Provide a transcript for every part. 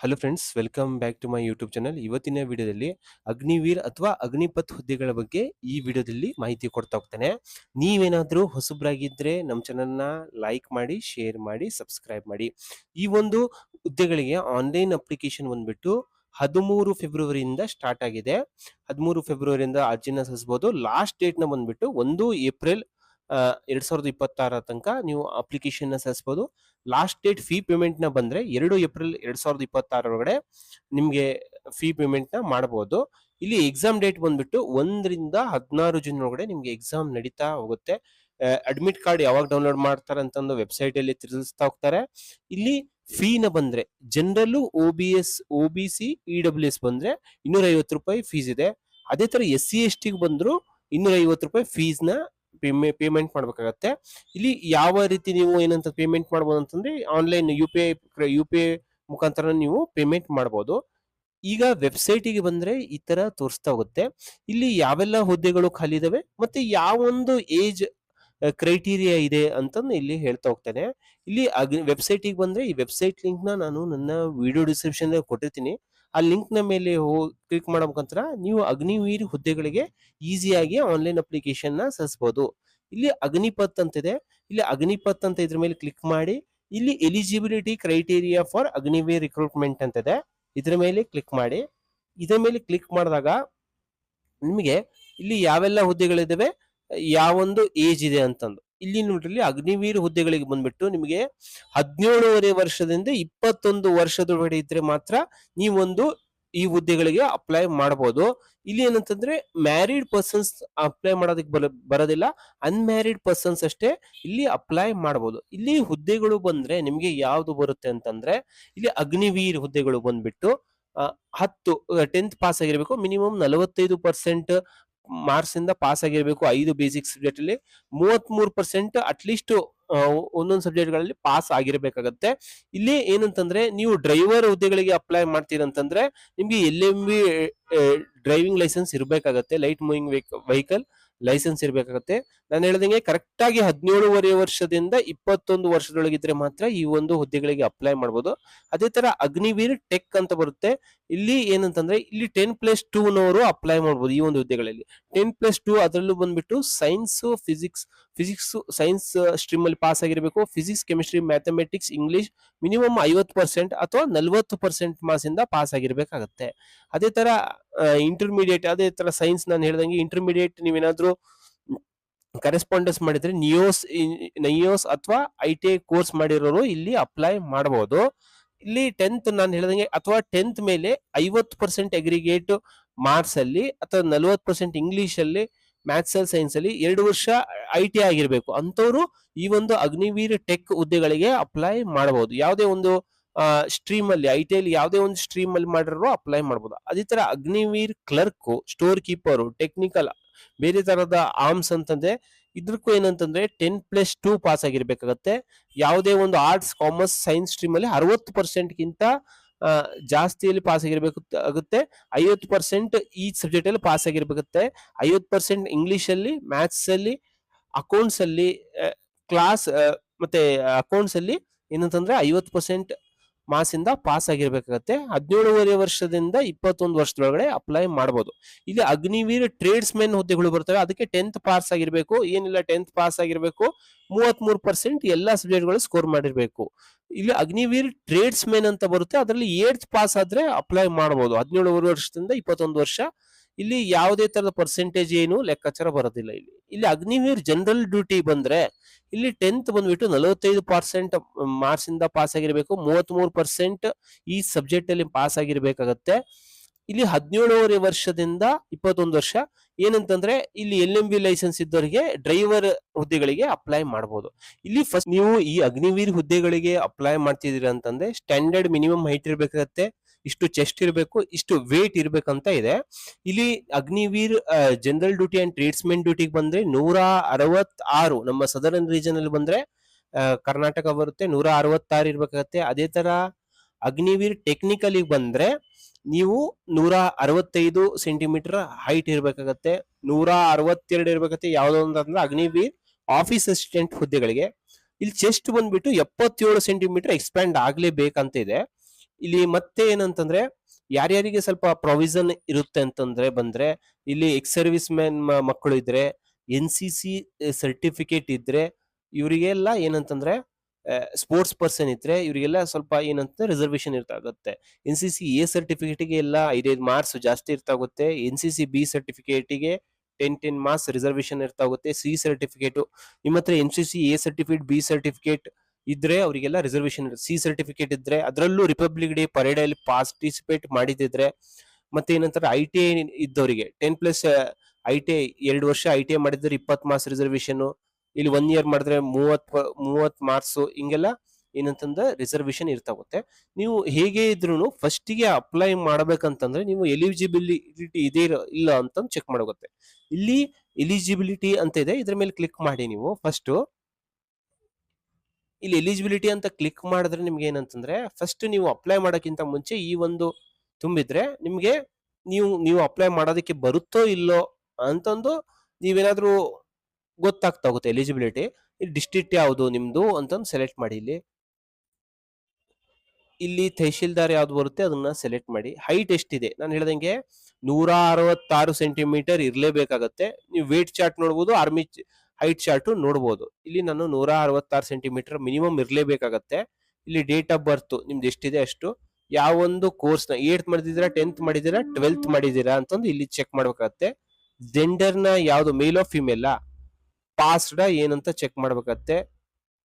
Hello friends, welcome back to my YouTube channel. ಇವತ್ತಿನ ವಿಡಿಯೋದಲ್ಲಿ ಅಗ್ನಿವೀರ್ ಅಥವಾ ಅಗ್ನಿಪಥ್ ಹುದ್ದೆಗಳ ಬಗ್ಗೆ ಈ ವಿಡಿಯೋದಲ್ಲಿ ಮಾಹಿತಿ ಕೊಡ್ತಾ ಹೋಗ್ತೇನೆ. ನೀವೇನಾದರೂ ಹೊಸಬ್ರಾಗಿದ್ರೆ ನಮ್ಮ ಚಾನಲ್ನ ಲೈಕ್ ಮಾಡಿ, ಶೇರ್ ಮಾಡಿ, ಸಬ್ಸ್ಕ್ರೈಬ್ ಮಾಡಿ. ಈ ಒಂದು ಹುದ್ದೆಗಳಿಗೆ ಆನ್ಲೈನ್ ಅಪ್ಲಿಕೇಶನ್ ಬಂದ್ಬಿಟ್ಟು 13 ಫೆಬ್ರವರಿಯಿಂದ ಸ್ಟಾರ್ಟ್ ಆಗಿದೆ. 13 ಫೆಬ್ರವರಿಯಿಂದ ಅರ್ಜಿನ ಸಲ್ಲಿಸಬಹುದು. ಲಾಸ್ಟ್ ಡೇಟ್ನ ಬಂದ್ಬಿಟ್ಟು 1 ಏಪ್ರಿಲ್ 2026 ತನಕ ನೀವು ಅಪ್ಲಿಕೇಶನ್ ಸಲ್ಲಿಸಬಹುದು. ಲಾಸ್ಟ್ ಡೇಟ್ ಫೀ ಪೇಮೆಂಟ್ ನ ಬಂದ್ರೆ 2 ಏಪ್ರಿಲ್ 2026 ಒಳಗಡೆ ನಿಮ್ಗೆ ಫೀ ಪೇಮೆಂಟ್ ನ ಮಾಡಬಹುದು. ಇಲ್ಲಿ ಎಕ್ಸಾಮ್ ಡೇಟ್ ಬಂದ್ಬಿಟ್ಟು 1 ರಿಂದ 16 ಜೂನ್ ಒಳಗಡೆ ನಿಮ್ಗೆ ಎಕ್ಸಾಮ್ ನಡೀತಾ ಹೋಗುತ್ತೆ. ಅಡ್ಮಿಟ್ ಕಾರ್ಡ್ ಯಾವಾಗ ಡೌನ್ಲೋಡ್ ಮಾಡ್ತಾರೆ ಅಂತಂದು ವೆಬ್ಸೈಟ್ ಅಲ್ಲಿ ತಿಳಿಸ್ತಾ ಹೋಗ್ತಾರೆ. ಇಲ್ಲಿ ಫೀನ ಬಂದ್ರೆ ಜನರಲ್, OBC, EWS ಬಂದ್ರೆ 250 ರೂಪಾಯಿ ಫೀಸ್ ಇದೆ. ಅದೇ ತರ SC/ST ಬಂದ್ರು 250 ರೂಪಾಯಿ ಫೀಸ್ ನ ಪೇಮೆಂಟ್ ಮಾಡ್ಬೇಕಾಗತ್ತೆ. ಇಲ್ಲಿ ಯಾವ ರೀತಿ ನೀವು ಏನಂತ ಪೇಮೆಂಟ್ ಮಾಡ್ಬೋದು ಅಂತಂದ್ರೆ ಆನ್ಲೈನ್ ಯು ಪಿ ಐ ಮುಖಾಂತರ ನೀವು ಪೇಮೆಂಟ್ ಮಾಡ್ಬೋದು. ಈಗ ವೆಬ್ಸೈಟಿಗೆ ಬಂದ್ರೆ ಈ ತರ ತೋರಿಸ್ತಾ ಹೋಗುತ್ತೆ. ಇಲ್ಲಿ ಯಾವೆಲ್ಲ ಹುದ್ದೆಗಳು ಖಾಲಿ ಇದಾವೆ ಮತ್ತೆ ಯಾವೊಂದು ಏಜ್ ಕ್ರೈಟೀರಿಯಾ ಇದೆ ಅಂತಂದು ಇಲ್ಲಿ ಹೇಳ್ತಾ ಹೋಗ್ತೇನೆ. ಇಲ್ಲಿ ವೆಬ್ಸೈಟಿಗೆ ಬಂದ್ರೆ ಈ ವೆಬ್ಸೈಟ್ ಲಿಂಕ್ ನ ನಾನು ನನ್ನ ವಿಡಿಯೋ ಡಿಸ್ಕ್ರಿಪ್ಷನ್ ಕೊಟ್ಟಿರ್ತೀನಿ. ಆ ಲಿಂಕ್ ನ ಮೇಲೆ ಕ್ಲಿಕ್ ಮಾಡೋ ಮುಖಾಂತರ ನೀವು ಅಗ್ನಿವೀರ್ ಹುದ್ದೆಗಳಿಗೆ ಈಸಿಯಾಗಿ ಆನ್ಲೈನ್ ಅಪ್ಲಿಕೇಶನ್ ನ ಸಲ್ಲಿಸಬಹುದು. ಇಲ್ಲಿ ಅಗ್ನಿಪಥ್ ಅಂತಿದೆ. ಇಲ್ಲಿ ಅಗ್ನಿಪಥ್ ಅಂತ ಇದ್ರ ಮೇಲೆ ಕ್ಲಿಕ್ ಮಾಡಿ ಇಲ್ಲಿ eligibility criteria for Agniveer recruitment ಅಂತಿದೆ. ಇದ್ರ ಮೇಲೆ ಕ್ಲಿಕ್ ಮಾಡಿ. ಇದರ ಮೇಲೆ ಕ್ಲಿಕ್ ಮಾಡಿದಾಗ ನಿಮಗೆ ಇಲ್ಲಿ ಯಾವೆಲ್ಲ ಹುದ್ದೆಗಳಿದಾವೆ, ಯಾವೊಂದು ಏಜ್ ಇದೆ ಅಂತಂದು ಇಲ್ಲಿ ನೋಡ್ರಿ. ಅಗ್ನಿವೀರ್ ಹುದ್ದೆಗಳಿಗೆ ಬಂದ್ಬಿಟ್ಟು ನಿಮಗೆ 17.5 ವರ್ಷದಿಂದ 21 ವರ್ಷದೊಳಗಡೆ ಇದ್ರೆ ಮಾತ್ರ ನೀವೊಂದು ಈ ಹುದ್ದೆಗಳಿಗೆ ಅಪ್ಲೈ ಮಾಡಬಹುದು. ಇಲ್ಲಿ ಏನಂತಂದ್ರೆ ಮ್ಯಾರಿಡ್ ಪರ್ಸನ್ಸ್ ಅಪ್ಲೈ ಮಾಡೋದಕ್ಕೆ ಬರೋದಿಲ್ಲ, ಅನ್ಮ್ಯಾರಿಡ್ ಪರ್ಸನ್ಸ್ ಅಷ್ಟೇ ಇಲ್ಲಿ ಅಪ್ಲೈ ಮಾಡಬಹುದು. ಇಲ್ಲಿ ಹುದ್ದೆಗಳು ಬಂದ್ರೆ ನಿಮ್ಗೆ ಯಾವ್ದು ಬರುತ್ತೆ ಅಂತಂದ್ರೆ ಇಲ್ಲಿ ಅಗ್ನಿವೀರ್ ಹುದ್ದೆಗಳು ಬಂದ್ಬಿಟ್ಟು 10th ಪಾಸ್ ಆಗಿರ್ಬೇಕು. ಮಿನಿಮಮ್ 45% ಮಾರ್ಕ್ಸ್ ಇಂದ ಪಾಸ್ ಆಗಿರ್ಬೇಕು. 5 ಬೇಸಿಕ್ ಸಬ್ಜೆಕ್ಟ್ ಅಲ್ಲಿ 33% ಅಟ್ಲೀಸ್ಟ್ ಒಂದೊಂದು ಸಬ್ಜೆಕ್ಟ್ ಗಳಲ್ಲಿ ಪಾಸ್ ಆಗಿರ್ಬೇಕಾಗತ್ತೆ. ಇಲ್ಲಿ ಏನಂತಂದ್ರೆ ನೀವು ಡ್ರೈವರ್ ಹುದ್ದೆಗಳಿಗೆ ಅಪ್ಲೈ ಮಾಡ್ತೀರಂತಂದ್ರೆ ನಿಮ್ಗೆ LMV ಡ್ರೈವಿಂಗ್ ಲೈಸೆನ್ಸ್ ಇರ್ಬೇಕಾಗತ್ತೆ. ಲೈಟ್ ಮೂವಿಂಗ್ ವೆಹಿಕಲ್ ಲೈಸೆನ್ಸ್ ಇರ್ಬೇಕಾಗತ್ತೆ. ನಾನು ಹೇಳ್ದಂಗೆ ಕರೆಕ್ಟ್ ಆಗಿ 17.5 ವರ್ಷದಿಂದ 21 ವರ್ಷದೊಳಗಿದ್ರೆ ಮಾತ್ರ ಈ ಒಂದು ಹುದ್ದೆಗಳಿಗೆ ಅಪ್ಲೈ ಮಾಡಬಹುದು. ಅದೇ ತರ ಅಗ್ನಿವೀರ್ ಟೆಕ್ ಅಂತ ಬರುತ್ತೆ. ಇಲ್ಲಿ ಏನಂತಂದ್ರೆ ಇಲ್ಲಿ 10+2 ನವರು ಅಪ್ಲೈ ಮಾಡಬಹುದು ಈ ಒಂದು ಹುದ್ದೆಗಳಲ್ಲಿ. 10+2 ಅದರಲ್ಲೂ ಬಂದ್ಬಿಟ್ಟು ಸೈನ್ಸ್ ಸ್ಟ್ರೀಮ್ ಅಲ್ಲಿ ಪಾಸ್ ಆಗಿರಬೇಕು. Physics, chemistry, mathematics, English minimum 50% ಅಥವಾ 40% ಮಾರ್ಕ್ಸ್ ಇಂದ ಪಾಸ್ ಆಗಿರ್ಬೇಕಾಗತ್ತೆ. ಅದೇ ತರ ಇಂಟರ್ಮೀಡಿಯೇಟ್, ಅದೇ ತರ ಸೈನ್ಸ್ ನಾನು ಹೇಳ್ದಂಗೆ ಇಂಟರ್ಮೀಡಿಯೇಟ್ ನೀವೇನಾದ್ರೂ ಕರೆಸ್ಪಾಂಡೆನ್ಸ್ ಮಾಡಿದ್ರೆ ನಿಯೋಸ್ ಅಥವಾ ITI ಕೋರ್ಸ್ ಮಾಡಿರೋರು ಇಲ್ಲಿ ಅಪ್ಲೈ ಮಾಡಬಹುದು. ಇಲ್ಲಿ 10th ನಾನು ಹೇಳ್ದಂಗೆ ಅಥವಾ 10th ಮೇಲೆ 50% ಅಗ್ರಿಗೇಟ್ ಮಾರ್ಕ್ಸ್ ಅಲ್ಲಿ ಅಥವಾ 40% ಇಂಗ್ಲಿಷ್ ಅಲ್ಲಿ, ಮ್ಯಾಥ್ಸ್ ಅಲ್ಲಿ, ಸೈನ್ಸ್ ಅಲ್ಲಿ 2 ವರ್ಷ ITI ಆಗಿರ್ಬೇಕು ಅಂತವ್ರು ಈ ಒಂದು ಅಗ್ನಿವೀರ್ ಟೆಕ್ ಹುದ್ದೆಗಳಿಗೆ ಅಪ್ಲೈ ಮಾಡಬಹುದು. ಯಾವುದೇ ಒಂದು ಸ್ಟ್ರೀಮ್ ಅಲ್ಲಿ, ITI ಅಲ್ಲಿ ಯಾವುದೇ ಒಂದು ಸ್ಟ್ರೀಮ್ ಅಲ್ಲಿ ಮಾಡಿರೋ ಅಪ್ಲೈ ಮಾಡಬಹುದು. ಅದೇ ತರ Agniveer clerk, store keeper, technical, ಬೇರೆ ತರದ ಆರ್ಮ್ಸ್ ಅಂತಂದ್ರೆ ಇದ್ರಕ್ಕೂ ಏನಂತಂದ್ರೆ 10+2 ಪಾಸ್ ಆಗಿರ್ಬೇಕಾಗತ್ತೆ. ಯಾವುದೇ ಒಂದು ಆರ್ಟ್ಸ್, ಕಾಮರ್ಸ್, ಸೈನ್ಸ್ ಸ್ಟ್ರೀಮ್ ಅಲ್ಲಿ 60% ಗಿಂತ ಜಾಸ್ತಿಯಲ್ಲಿ ಪಾಸ್ ಆಗಿರ್ಬೇಕು ಆಗುತ್ತೆ. 50% ಈ ಸಬ್ಜೆಕ್ಟ್ ಅಲ್ಲಿ ಪಾಸ್ ಆಗಿರ್ಬೇಕಾಗುತ್ತೆ. 50% ಇಂಗ್ಲಿಷ್ ಅಲ್ಲಿ, ಮ್ಯಾಥ್ಸ್ ಅಲ್ಲಿ, ಅಕೌಂಟ್ಸ್ ಅಲ್ಲಿ, ಕ್ಲಾಸ್ ಮತ್ತೆ ಅಕೌಂಟ್ಸ್ ಅಲ್ಲಿ ಏನಂತಂದ್ರೆ 50% ಮಾರ್ಕ್ಸ್ ಇಂದ ಪಾಸ್ ಆಗಿರ್ಬೇಕಾಗತ್ತೆ. 17.5 ವರ್ಷದಿಂದ 21 ವರ್ಷದೊಳಗಡೆ ಅಪ್ಲೈ ಮಾಡಬಹುದು. ಇಲ್ಲಿ ಅಗ್ನಿವೀರ್ ಟ್ರೇಡ್ಸ್ ಮೆನ್ ಹುದ್ದೆಗಳು ಬರ್ತವೆ. ಅದಕ್ಕೆ 10th ಪಾಸ್ ಆಗಿರ್ಬೇಕು. ಏನಿಲ್ಲ 10th ಪಾಸ್ ಆಗಿರ್ಬೇಕು. 33% ಎಲ್ಲಾ ಸಬ್ಜೆಕ್ಟ್ ಗಳು ಸ್ಕೋರ್ ಮಾಡಿರ್ಬೇಕು. ಇಲ್ಲಿ ಅಗ್ನಿವೀರ್ ಟ್ರೇಡ್ಸ್ ಮೆನ್ ಅಂತ ಬರುತ್ತೆ. ಅದರಲ್ಲಿ 8th ಪಾಸ್ ಆದ್ರೆ ಅಪ್ಲೈ ಮಾಡಬಹುದು. 17 ವರ್ಷದಿಂದ 21 ವರ್ಷ. ಇಲ್ಲಿ ಯಾವುದೇ ತರದ ಪರ್ಸೆಂಟೇಜ್ ಏನು ಲೆಕ್ಕಾಚಾರ ಬರೋದಿಲ್ಲ. ಇಲ್ಲಿ ಅಗ್ನಿವೀರ್ ಜನರಲ್ ಡ್ಯೂಟಿ ಬಂದ್ರೆ ಇಲ್ಲಿ 10th ಬಂದ್ಬಿಟ್ಟು 45% ಮಾರ್ಕ್ಸ್ ಇಂದ ಪಾಸ್ ಆಗಿರ್ಬೇಕು. 33% ಈ ಸಬ್ಜೆಕ್ಟ್ ಅಲ್ಲಿ ಪಾಸ್ ಆಗಿರ್ಬೇಕಾಗತ್ತೆ. ಇಲ್ಲಿ 17.5 ವರ್ಷದಿಂದ 21 ವರ್ಷ. ಏನಂತಂದ್ರೆ ಇಲ್ಲಿ LMV ಲೈಸೆನ್ಸ್ ಇದ್ದವರಿಗೆ ಡ್ರೈವರ್ ಹುದ್ದೆಗಳಿಗೆ ಅಪ್ಲೈ ಮಾಡಬಹುದು. ಇಲ್ಲಿ ಫಸ್ಟ್ ನೀವು ಈ ಅಗ್ನಿವೀರ್ ಹುದ್ದೆಗಳಿಗೆ ಅಪ್ಲೈ ಮಾಡ್ತಿದ್ದೀರಾ ಅಂತಂದ್ರೆ ಸ್ಟ್ಯಾಂಡರ್ಡ್ ಮಿನಿಮಮ್ ಹೈಟ್ ಇರ್ಬೇಕಾಗತ್ತೆ, ಇಷ್ಟು ಚೆಸ್ಟ್ ಇರಬೇಕು, ಇಷ್ಟು ವೇಟ್ ಇರ್ಬೇಕಂತ ಇದೆ. ಇಲ್ಲಿ Agniveer general duty and tradesmen ಡ್ಯೂಟಿಗೆ ಬಂದ್ರೆ 166, ನಮ್ಮ ಸದರ್ನ್ ರೀಜನ್ ಅಲ್ಲಿ ಬಂದ್ರೆ ಕರ್ನಾಟಕ ಬರುತ್ತೆ, 166 ಇರ್ಬೇಕಾಗತ್ತೆ. ಅದೇ ತರ ಅಗ್ನಿವೀರ್ ಟೆಕ್ನಿಕಲ್ ಬಂದ್ರೆ ನೀವು 165 ಸೆಂಟಿಮೀಟರ್ ಹೈಟ್ ಇರ್ಬೇಕಾಗತ್ತೆ, 162 ಇರ್ಬೇಕಾಗತ್ತೆ. ಯಾವ್ದೋ ಅಂತಂದ್ರೆ ಅಗ್ನಿವೀರ್ ಆಫೀಸ್ ಅಸಿಸ್ಟೆಂಟ್ ಹುದ್ದೆಗಳಿಗೆ. ಇಲ್ಲಿ ಚೆಸ್ಟ್ ಬಂದ್ಬಿಟ್ಟು 77 ಸೆಂಟಿಮೀಟರ್ ಎಕ್ಸ್ಪ್ಯಾಂಡ್ ಆಗ್ಲೇಬೇಕಂತ ಇದೆ. ಇಲ್ಲಿ ಮತ್ತೆ ಏನಂತಂದ್ರೆ ಯಾರ್ಯಾರಿಗೆ ಸ್ವಲ್ಪ ಪ್ರೊವಿಷನ್ ಇರುತ್ತೆ ಅಂತಂದ್ರೆ ಬಂದ್ರೆ ಇಲ್ಲಿ ಎಕ್ಸ್ ಸರ್ವಿಸ್ ಮ್ಯಾನ್ ಮಕ್ಕಳು ಇದ್ರೆ, NCC ಸರ್ಟಿಫಿಕೇಟ್ ಇದ್ರೆ ಇವರಿಗೆಲ್ಲ ಏನಂತಂದ್ರೆ ಸ್ಪೋರ್ಟ್ಸ್ ಪರ್ಸನ್ ಇದ್ರೆ ಇವರಿಗೆಲ್ಲ ಸ್ವಲ್ಪ ಏನಂತ ರಿಸರ್ವೇಶನ್ ಇರ್ತಾಗುತ್ತೆ. NCC A ಸರ್ಟಿಫಿಕೇಟ್ಗೆ ಎಲ್ಲ 5 ಮಾರ್ಕ್ಸ್ ಜಾಸ್ತಿ ಇರ್ತಾಗುತ್ತೆ. NCC B ಸರ್ಟಿಫಿಕೇಟ್ಗೆ 10 ಮಾರ್ಕ್ಸ್ ರಿಸರ್ವೇಶನ್ ಇರ್ತಾಗುತ್ತೆ. C ಸರ್ಟಿಫಿಕೇಟ್ ನಿಮ್ಮ ಹತ್ರ NCC A certificate B certificate ಇದ್ರೆ ಅವರಿಗೆಲ್ಲ ರಿಸರ್ವೇಶನ್ ಇರುತ್ತೆ. C ಸರ್ಟಿಫಿಕೇಟ್ ಇದ್ರೆ ಅದರಲ್ಲೂ ರಿಪಬ್ಲಿಕ್ ಡೇ ಪರೇಡ್ ಅಲ್ಲಿ ಪಾರ್ಟಿಸಿಪೇಟ್ ಮಾಡಿದಿದ್ರೆ, ಮತ್ತೆ ಏನಂತಾರೆ ITI ಇದ್ದವರಿಗೆ 10+ ITI 2 ವರ್ಷ ITI ಮಾಡಿದ್ರೆ 20 ಮಾರ್ಕ್ಸ್ ರಿಸರ್ವೇಶನ್, ಇಲ್ಲಿ 1 ಇಯರ್ ಮಾಡಿದ್ರೆ 30 ಮಾರ್ಕ್ಸ್, ಹಿಂಗೆಲ್ಲ ಏನಂತಂದ್ರೆ ರಿಸರ್ವೇಶನ್ ಇರ್ತಾಗುತ್ತೆ. ನೀವು ಹೇಗೆ ಇದ್ರು ಫಸ್ಟಿಗೆ ಅಪ್ಲೈ ಮಾಡ್ಬೇಕಂತಂದ್ರೆ ನೀವು ಎಲಿಜಿಬಿಲಿಟಿ ಇದೆ ಇಲ್ಲ ಅಂತ ಚೆಕ್ ಮಾಡೋಗುತ್ತೆ. ಇಲ್ಲಿ ಎಲಿಜಿಬಿಲಿಟಿ ಅಂತ ಇದೆ, ಇದ್ರ ಮೇಲೆ ಕ್ಲಿಕ್ ಮಾಡಿ ನೀವು ಫಸ್ಟ್. ಇಲ್ಲಿ ಎಲಿಜಿಬಿಲಿಟಿ ಅಂತ ಕ್ಲಿಕ್ ಮಾಡಿದ್ರೆ ನಿಮ್ಗೆ ಏನಂತಂದ್ರೆ ಫಸ್ಟ್ ನೀವು ಅಪ್ಲೈ ಮಾಡೋಕ್ಕಿಂತ ಮುಂಚೆ ಈ ಒಂದು ತುಂಬಿದ್ರೆ ನಿಮ್ಗೆ ನೀವು ಅಪ್ಲೈ ಮಾಡೋದಕ್ಕೆ ಬರುತ್ತೋ ಇಲ್ಲೋ ಅಂತಂದು ನೀವೇನಾದ್ರೂ ಗೊತ್ತಾಗ್ತಾ ಹೋಗುತ್ತೆ. ಎಲಿಜಿಬಿಲಿಟಿ ಇಲ್ಲಿ ಡಿಸ್ಟ್ರಿಕ್ಟ್ ಯಾವುದು ನಿಮ್ದು ಅಂತಂದು ಸೆಲೆಕ್ಟ್ ಮಾಡಿ. ಇಲ್ಲಿ ತಹಶೀಲ್ದಾರ್ ಯಾವ್ದು ಬರುತ್ತೆ ಅದನ್ನ ಸೆಲೆಕ್ಟ್ ಮಾಡಿ. ಹೈಟ್ ಎಷ್ಟಿದೆ ನಾನು ಹೇಳ್ದಂಗೆ 166 ಸೆಂಟಿಮೀಟರ್ ಇರ್ಲೇಬೇಕಾಗತ್ತೆ. ನೀವು ವೇಟ್ ಚಾರ್ಟ್ ನೋಡ್ಬೋದು, ಆರ್ಮಿ ಹೈಟ್ ಚಾರ್ಟ್ ನೋಡ್ಬೋದು. ಇಲ್ಲಿ ನಾನು 166 ಸೆಂಟಿಮೀಟರ್ ಮಿನಿಮಮ್ ಇರ್ಲೇಬೇಕಾಗತ್ತೆ. ಇಲ್ಲಿ ಡೇಟ್ ಆಫ್ ಬರ್ತ್ ನಿಮ್ದು ಎಷ್ಟಿದೆ ಅಷ್ಟು, ಯಾವ ಒಂದು ಕೋರ್ಸ್ ನ 8th ಮಾಡಿದಿರಾ 10th ಮಾಡಿದಿರಾ 12th ಮಾಡಿದಿರಾ ಅಂತಂದು ಇಲ್ಲಿ ಚೆಕ್ ಮಾಡ್ಬೇಕಾಗತ್ತೆ. ಜೆಂಡರ್ ನ ಯಾವ್ದು ಮೇಲ್ ಆಫ್ ಫಿಮೇಲ್, ಪಾಸ್ಡ್ ಏನಂತ ಚೆಕ್ ಮಾಡ್ಬೇಕಾಗತ್ತೆ.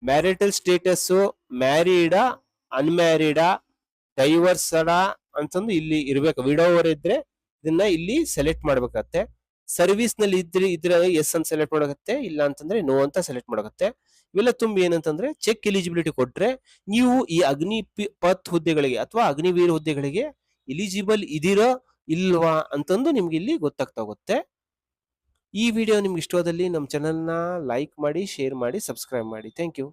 ಮ್ಯಾರಿಟಲ್ ಸ್ಟೇಟಸ್ ಮ್ಯಾರಿಡ ಅನ್ಮ್ಯಾರಿಡ ಡೈವರ್ಸಡ ಅಂತಂದು ಇಲ್ಲಿ ಇರ್ಬೇಕು. ವಿಡೋವರ್ ಇದ್ರೆ ಇದನ್ನ ಇಲ್ಲಿ ಸೆಲೆಕ್ಟ್ ಮಾಡ್ಬೇಕಾಗತ್ತೆ. ಸರ್ವಿಸ್ ನಲ್ಲಿ ಇದ್ರೆ ಎಸ್ ಅಂತ ಸೆಲೆಕ್ಟ್ ಮಾಡಕತ್ತೆ, ಇಲ್ಲ ಅಂತಂದ್ರೆ ನೋ ಅಂತ ಸೆಲೆಕ್ಟ್ ಮಾಡಕತ್ತೆ. ಇವೆಲ್ಲ ತುಂಬಿ ಏನಂತಂದ್ರೆ ಚೆಕ್ ಎಲಿಜಿಬಿಲಿಟಿ ಕೊಟ್ರೆ ನೀವು ಈ ಅಗ್ನಿಪಥ್ ಹುದ್ದೆಗಳಿಗೆ ಅಥವಾ ಅಗ್ನಿವೀರ್ ಹುದ್ದೆಗಳಿಗೆ ಎಲಿಜಿಬಲ್ ಇದೀರೋ ಇಲ್ವಾ ಅಂತಂದು ನಿಮ್ಗೆ ಇಲ್ಲಿ ಗೊತ್ತಾಗ್ತಾ ಹೋಗುತ್ತೆ. ಈ ವಿಡಿಯೋ ನಿಮ್ಗೆ ಇಷ್ಟವಾದಲ್ಲಿ ನಮ್ಮ ಚಾನೆಲ್ನ ಲೈಕ್ ಮಾಡಿ, ಶೇರ್ ಮಾಡಿ, ಸಬ್ಸ್ಕ್ರೈಬ್ ಮಾಡಿ. Thank you.